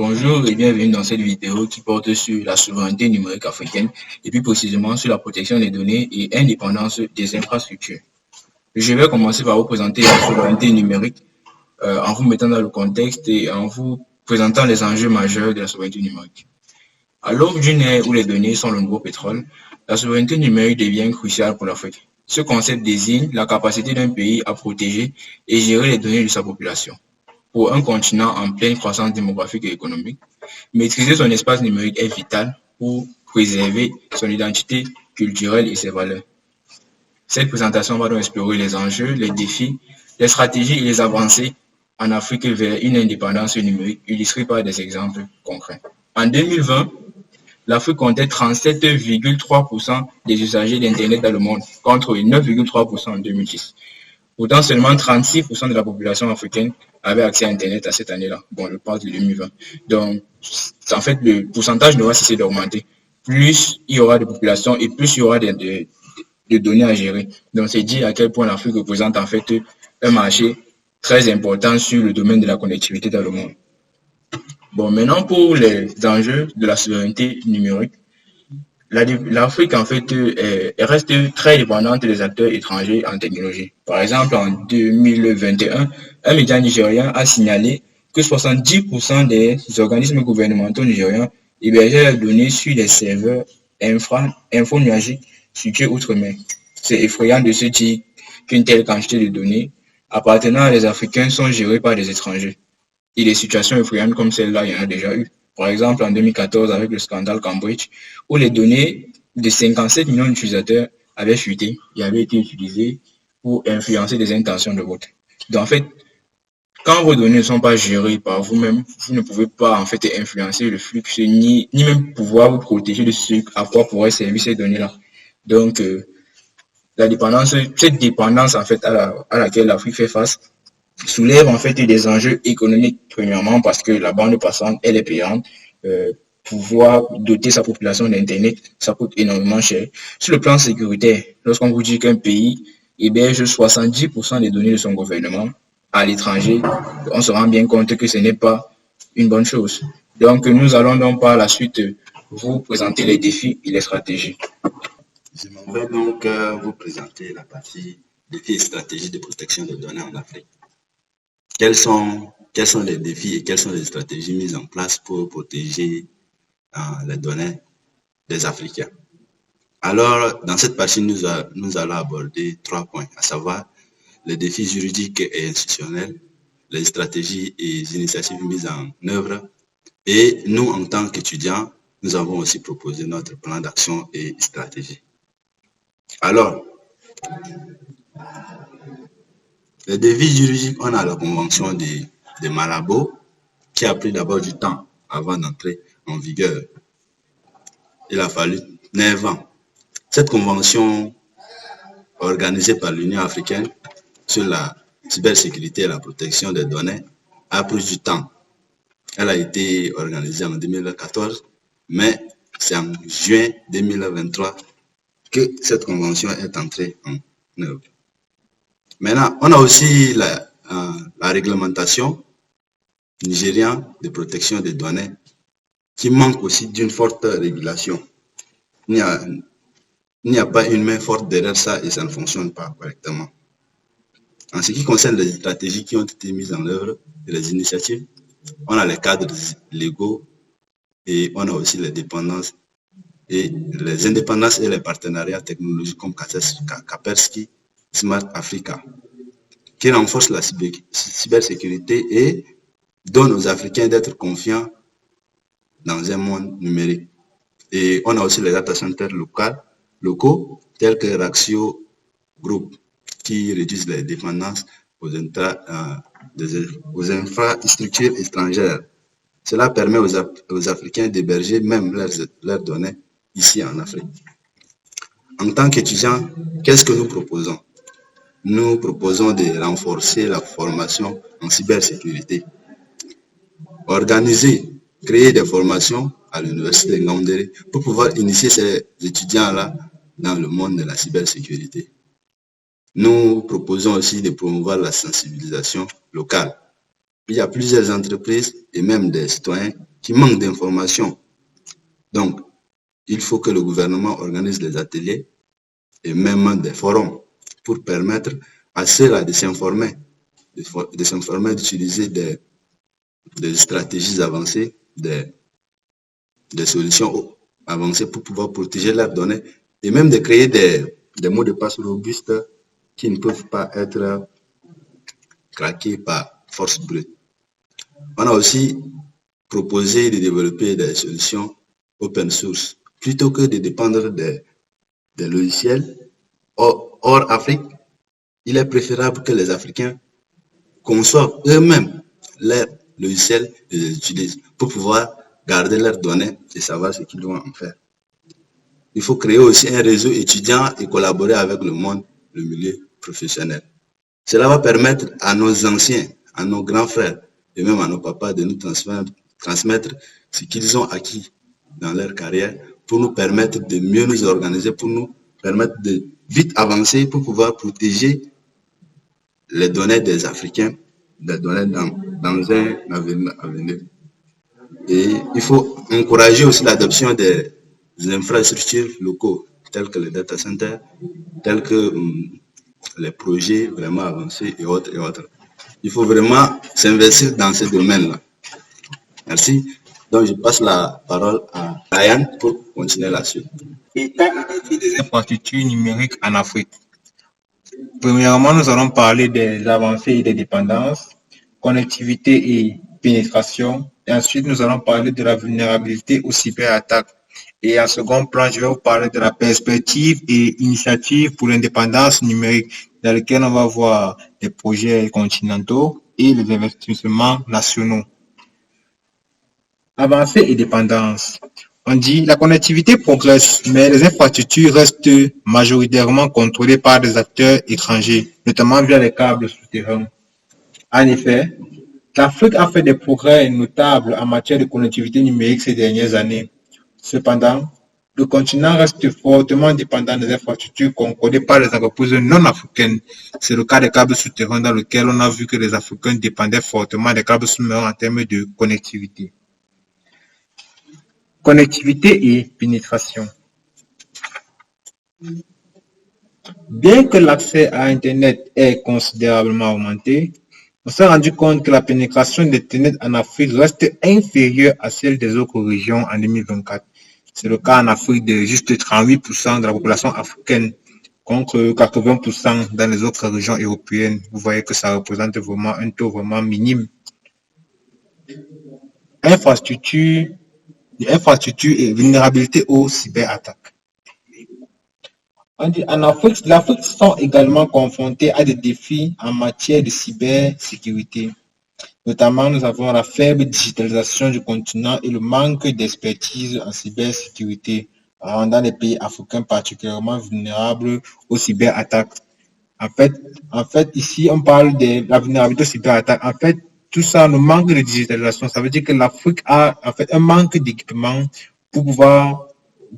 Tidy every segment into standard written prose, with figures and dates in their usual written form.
Bonjour et bienvenue dans cette vidéo qui porte sur la souveraineté numérique africaine et plus précisément sur la protection des données et indépendance des infrastructures. Je vais commencer par vous présenter la souveraineté numérique en vous mettant dans le contexte et en vous présentant les enjeux majeurs de la souveraineté numérique. À l'aube d'une ère où les données sont le nouveau pétrole, la souveraineté numérique devient cruciale pour l'Afrique. Ce concept désigne la capacité d'un pays à protéger et gérer les données de sa population. Pour un continent en pleine croissance démographique et économique, maîtriser son espace numérique est vital pour préserver son identité culturelle et ses valeurs. Cette présentation va donc explorer les enjeux, les défis, les stratégies et les avancées en Afrique vers une indépendance numérique illustrée par des exemples concrets. En 2020, l'Afrique comptait 37,3% des usagers d'Internet dans le monde, contre 9,3% en 2010. Pourtant, seulement 36% de la population africaine avait accès à Internet à cette année-là. Bon, je parle de 2020. Donc, en fait, le pourcentage ne va cesser d'augmenter. Plus il y aura de population et plus il y aura de données à gérer. Donc, c'est dire à quel point l'Afrique représente en fait un marché très important sur le domaine de la connectivité dans le monde. Bon, maintenant pour les enjeux de la souveraineté numérique. L'Afrique, en fait, reste très dépendante des acteurs étrangers en technologie. Par exemple, en 2021, un média nigérien a signalé que 70% des organismes gouvernementaux nigériens hébergeaient leurs données sur des serveurs info-nuagiques situés outre-mer. C'est effrayant de se dire qu'une telle quantité de données appartenant à des Africains sont gérées par des étrangers. Et des situations effrayantes comme celle-là, il y en a déjà eu. Par exemple, en 2014, avec le scandale Cambridge, où les données de 57 millions d'utilisateurs avaient fuité et avaient été utilisées pour influencer des intentions de vote. Donc, en fait, quand vos données ne sont pas gérées par vous-même, vous ne pouvez pas, en fait, influencer le flux, ni même pouvoir vous protéger de ce à quoi pourraient servir ces données-là. Donc, cette dépendance, en fait, à laquelle l'Afrique fait face, soulève en fait des enjeux économiques, premièrement parce que la bande passante, elle est payante. Pouvoir doter sa population d'Internet, ça coûte énormément cher. Sur le plan sécuritaire, lorsqu'on vous dit qu'un pays héberge 70% des données de son gouvernement à l'étranger, on se rend bien compte que ce n'est pas une bonne chose. Donc, nous allons donc par la suite vous présenter les défis et les stratégies. J'aimerais donc vous présenter la partie défis et stratégies de protection des données en Afrique. Quels sont les défis et quelles sont les stratégies mises en place pour protéger les données des Africains? Alors, dans cette partie, nous allons aborder 3 points, à savoir les défis juridiques et institutionnels, les stratégies et les initiatives mises en œuvre. Et nous, en tant qu'étudiants, nous avons aussi proposé notre plan d'action et stratégie. Alors, les défis juridiques, on a la convention de Malabo qui a pris d'abord du temps avant d'entrer en vigueur. Il a fallu 9 ans. Cette convention organisée par l'Union africaine sur la cybersécurité et la protection des données a pris du temps. Elle a été organisée en 2014, mais c'est en juin 2023 que cette convention est entrée en œuvre. Maintenant, on a aussi la réglementation nigérienne de protection des données qui manque aussi d'une forte régulation. Il n'y a pas une main forte derrière ça et ça ne fonctionne pas correctement. En ce qui concerne les stratégies qui ont été mises en œuvre et les initiatives, on a les cadres légaux et on a aussi les dépendances et les indépendances et les partenariats technologiques comme Kaspersky, Smart Africa, qui renforcent la cybersécurité et donnent aux Africains d'être confiants dans un monde numérique. Et on a aussi les data centers locaux, tels que Raxio Group, qui réduisent les dépendances aux infrastructures étrangères. Cela permet aux Africains d'héberger même leurs données ici en Afrique. En tant qu'étudiants, qu'est-ce que nous proposons? Nous proposons de renforcer la formation en cybersécurité. Créer des formations à l'université de Ngaoundéré pour pouvoir initier ces étudiants-là dans le monde de la cybersécurité. Nous proposons aussi de promouvoir la sensibilisation locale. Il y a plusieurs entreprises et même des citoyens qui manquent d'informations. Donc, il faut que le gouvernement organise des ateliers et même des forums pour permettre à ceux-là de s'informer, d'utiliser des stratégies avancées, des solutions avancées pour pouvoir protéger leurs données et même de créer des mots de passe robustes qui ne peuvent pas être craqués par force brute. On a aussi proposé de développer des solutions open source plutôt que de dépendre des logiciels hors Afrique. Il est préférable que les Africains conçoivent eux-mêmes leurs logiciels et les utilisent pour pouvoir garder leurs données et savoir ce qu'ils doivent en faire. Il faut créer aussi un réseau étudiant et collaborer avec le monde, le milieu professionnel. Cela va permettre à nos anciens, à nos grands frères et même à nos papas de nous transmettre ce qu'ils ont acquis dans leur carrière pour nous permettre de mieux nous organiser, pour nous permettre de vite avancer pour pouvoir protéger les données des Africains, des données dans un avenir. Et il faut encourager aussi l'adoption des infrastructures locaux, telles que les data centers, tels que les projets vraiment avancés et autres et autres. Il faut vraiment s'investir dans ces domaines-là. Merci. Donc, je passe la parole à Ryan pour continuer la suite. État et défi des infrastructures numériques en Afrique. Premièrement, nous allons parler des avancées et des dépendances, connectivité et pénétration. Et ensuite, nous allons parler de la vulnérabilité aux cyberattaques. Et en second plan, je vais vous parler de la perspective et initiative pour l'indépendance numérique, dans lequel on va voir les projets continentaux et les investissements nationaux. Avancée et dépendance. On dit la connectivité progresse, mais les infrastructures restent majoritairement contrôlées par des acteurs étrangers, notamment via les câbles souterrains. En effet, l'Afrique a fait des progrès notables en matière de connectivité numérique ces dernières années. Cependant, le continent reste fortement dépendant des infrastructures concordées par les entreprises non africaines. C'est le cas des câbles souterrains dans lequel on a vu que les Africains dépendaient fortement des câbles sous-marins en termes de connectivité. Connectivité et pénétration. Bien que l'accès à Internet ait considérablement augmenté, on s'est rendu compte que la pénétration d'Internet en Afrique reste inférieure à celle des autres régions en 2024. C'est le cas en Afrique de juste 38% de la population africaine contre 80% dans les autres régions européennes. Vous voyez que ça représente vraiment un taux vraiment minime. Infrastructure et vulnérabilité aux cyberattaques. En Afrique, l'Afrique sont également confrontées à des défis en matière de cybersécurité. Notamment, nous avons la faible digitalisation du continent et le manque d'expertise en cybersécurité, rendant les pays africains particulièrement vulnérables aux cyberattaques. En fait, ici, on parle de la vulnérabilité aux cyberattaques. En fait, tout ça, le manque de digitalisation, ça veut dire que l'Afrique a en fait un manque d'équipement pour pouvoir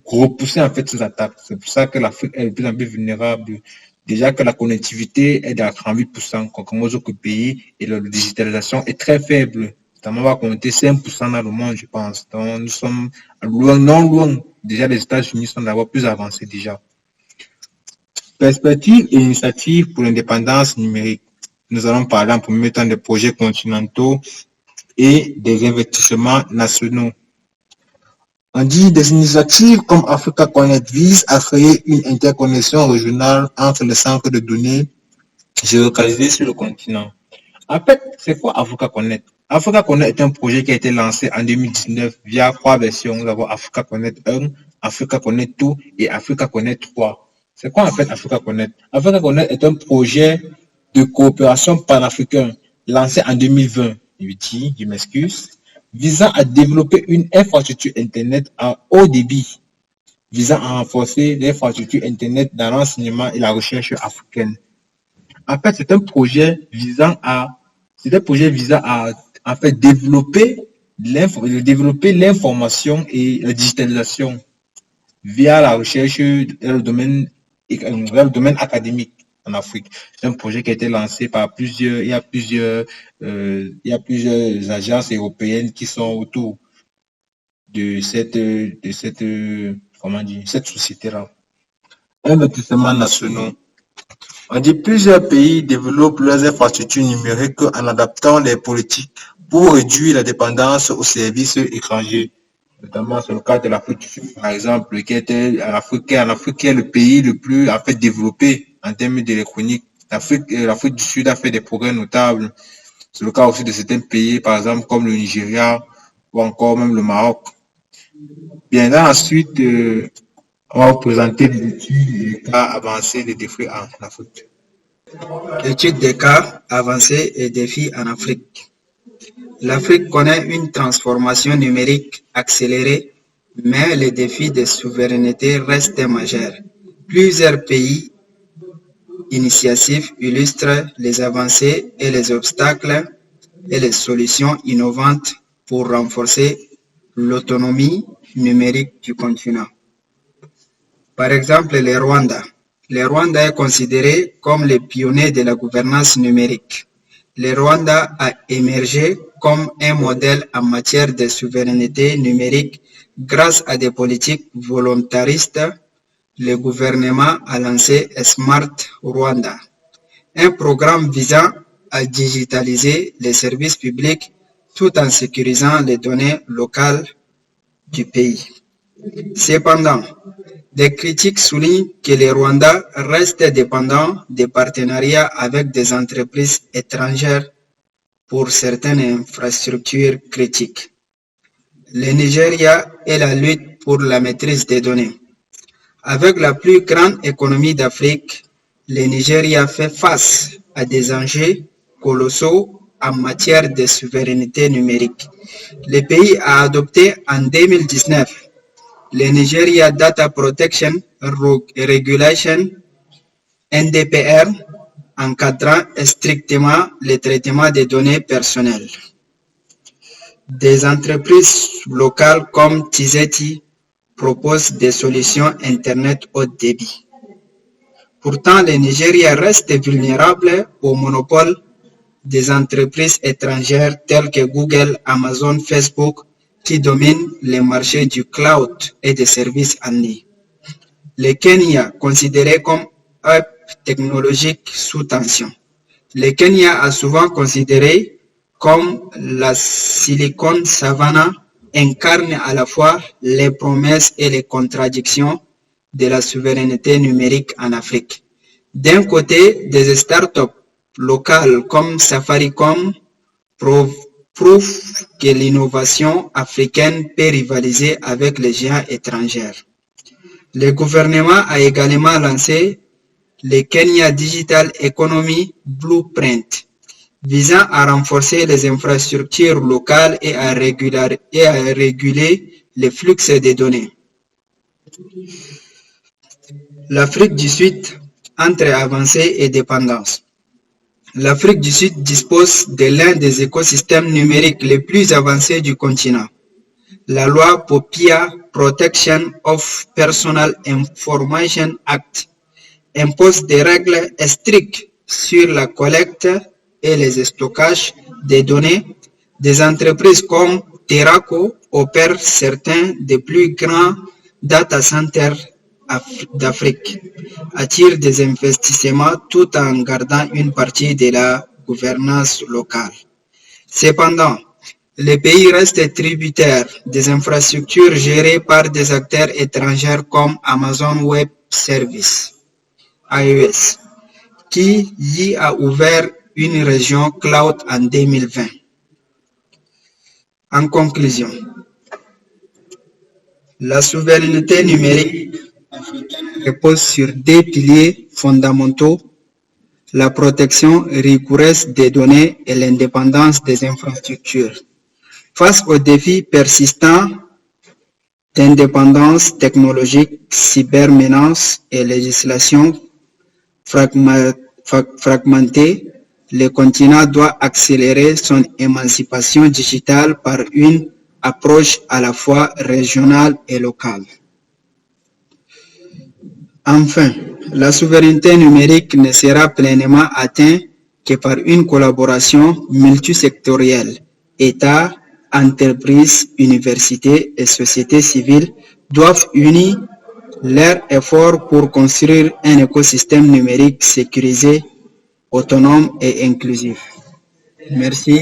repousser en fait ces attaques. C'est pour ça que l'Afrique est de plus en plus vulnérable. Déjà que la connectivité est à 38% comme aux autres pays et la digitalisation est très faible. Notamment, on va compter 5% dans le monde, je pense. Donc, nous sommes loin, non loin. Déjà, les États-Unis sont d'abord plus avancés déjà. Perspectives et initiatives pour l'indépendance numérique. Nous allons parler en premier temps des projets continentaux et des investissements nationaux. On dit des initiatives comme Africa Connect visent à créer une interconnexion régionale entre les centres de données géolocalisés sur le continent. En fait, c'est quoi Africa Connect? Africa Connect est un projet qui a été lancé en 2019 via 3 versions. Nous avons Africa Connect 1, Africa Connect 2 et Africa Connect 3. C'est quoi en fait Africa Connect? Africa Connect est un projet de coopération panafricain lancé en 2020. Je m'excuse. Visant à développer une infrastructure Internet à haut débit, visant à renforcer l'infrastructure Internet dans l'enseignement et la recherche africaine. En fait, c'est un projet visant à en fait développer l'information et la digitalisation via la recherche dans le domaine académique en Afrique. C'est un projet qui a été lancé par plusieurs agences européennes qui sont autour. cette société-là. Investissements nationaux. On dit plusieurs pays développent leurs infrastructures numériques en adaptant les politiques pour réduire la dépendance aux services étrangers. Notamment sur le cas de l'Afrique du Sud, par exemple, qui est le pays le plus développé en termes d'électronique. L'Afrique du Sud a fait des progrès notables. C'est le cas aussi de certains pays, par exemple, comme le Nigeria ou encore même le Maroc. Bien là, ensuite, on va vous présenter les études et les cas avancés des défis en Afrique. Étude des cas avancés et défis en Afrique. L'Afrique connaît une transformation numérique accélérée, mais les défis de souveraineté restent majeurs. Plusieurs pays initiatives illustrent les avancées et les obstacles et les solutions innovantes pour renforcer l'autonomie numérique du continent. Par exemple, le Rwanda. Le Rwanda est considéré comme le pionnier de la gouvernance numérique. Le Rwanda a émergé comme un modèle en matière de souveraineté numérique grâce à des politiques volontaristes. Le gouvernement a lancé Smart Rwanda, un programme visant à digitaliser les services publics tout en sécurisant les données locales du pays. Cependant, des critiques soulignent que le Rwanda reste dépendant des partenariats avec des entreprises étrangères pour certaines infrastructures critiques. Le Nigeria et la lutte pour la maîtrise des données. Avec la plus grande économie d'Afrique, le Nigeria fait face à des enjeux colossaux en matière de souveraineté numérique. Le pays a adopté en 2019 le Nigeria Data Protection Regulation NDPR, encadrant strictement le traitement des données personnelles. Des entreprises locales comme Tizeti proposent des solutions Internet haut débit. Pourtant, le Nigeria reste vulnérable au monopole des entreprises étrangères telles que Google, Amazon, Facebook, qui dominent les marchés du cloud et des services en ligne. Le Kenya, considéré comme un hub technologique sous tension. Le Kenya a souvent considéré comme la Silicon Savannah, incarne à la fois les promesses et les contradictions de la souveraineté numérique en Afrique. D'un côté, des startups locales comme Safaricom prouvent que l'innovation africaine peut rivaliser avec les géants étrangers. Le gouvernement a également lancé le Kenya Digital Economy Blueprint, visant à renforcer les infrastructures locales et à réguler les flux des données. L'Afrique du Sud, entre avancée et dépendance. L'Afrique du Sud dispose de l'un des écosystèmes numériques les plus avancés du continent. La loi POPIA, Protection of Personal Information Act, impose des règles strictes sur la collecte et les stockages des données. Des entreprises comme Teraco opèrent certains des plus grands data centers d'Afrique, attirent des investissements tout en gardant une partie de la gouvernance locale. Cependant, le pays reste tributaire des infrastructures gérées par des acteurs étrangers comme Amazon Web Services, AWS, qui y a ouvert une région cloud en 2020. En conclusion, la souveraineté numérique repose sur deux piliers fondamentaux, la protection rigoureuse des données et l'indépendance des infrastructures. Face aux défis persistants d'indépendance technologique, cybermenaces et législation fragmentée, le continent doit accélérer son émancipation digitale par une approche à la fois régionale et locale. Enfin, la souveraineté numérique ne sera pleinement atteinte que par une collaboration multisectorielle, États, entreprises, universités et sociétés civiles doivent unir leurs efforts pour construire un écosystème numérique sécurisé, autonome et inclusif. Merci.